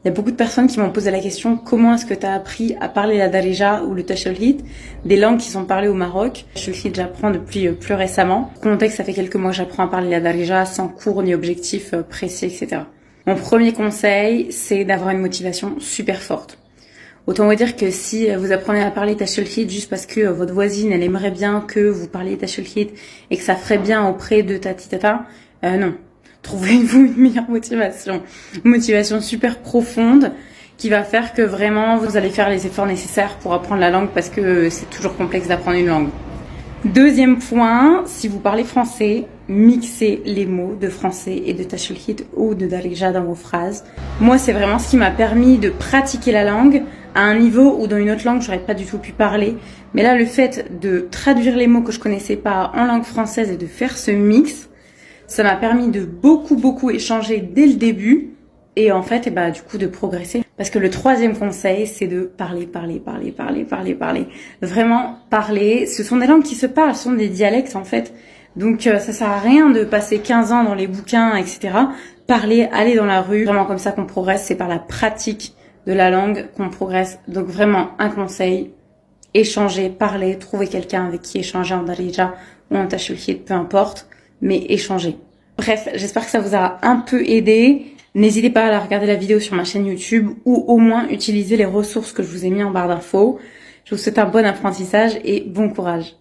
Il y a beaucoup de personnes qui m'ont posé la question comment est-ce que tu as appris à parler la Darija ou le Tachelhit, des langues qui sont parlées au Maroc. Le Tachelhit, j'apprends depuis plus récemment. Pour contexte, ça fait quelques mois que j'apprends à parler la Darija sans cours ni objectif précis, etc. Mon premier conseil, c'est d'avoir une motivation super forte. Autant vous dire que si vous apprenez à parler Tachelhit juste parce que votre voisine, elle aimerait bien que vous parliez Tachelhit et que ça ferait bien auprès de tatitata, non. Trouvez-vous une meilleure motivation. Une motivation super profonde qui va faire que vraiment vous allez faire les efforts nécessaires pour apprendre la langue parce que c'est toujours complexe d'apprendre une langue. Deuxième point, si vous parlez français, mixez les mots de français et de Tachelhit ou de Darija dans vos phrases. Moi, c'est vraiment ce qui m'a permis de pratiquer la langue à un niveau où dans une autre langue, j'aurais pas du tout pu parler. Mais là, le fait de traduire les mots que je connaissais pas en langue française et de faire ce mix, ça m'a permis de beaucoup échanger dès le début et en fait, du coup, de progresser. Parce que le troisième conseil, c'est de parler. Vraiment parler. Ce sont des langues qui se parlent, ce sont des dialectes en fait. Donc ça sert à rien de passer 15 ans dans les bouquins, etc. Parler, aller dans la rue, vraiment comme ça qu'on progresse. C'est par la pratique de la langue qu'on progresse. Donc vraiment, un conseil, échanger, parler, trouver quelqu'un avec qui échanger en Darija ou en Tachelhit, peu importe. Mais échanger. Bref, j'espère que ça vous a un peu aidé. N'hésitez pas à regarder la vidéo sur ma chaîne YouTube ou au moins utiliser les ressources que je vous ai mis en barre d'infos. Je vous souhaite un bon apprentissage et bon courage.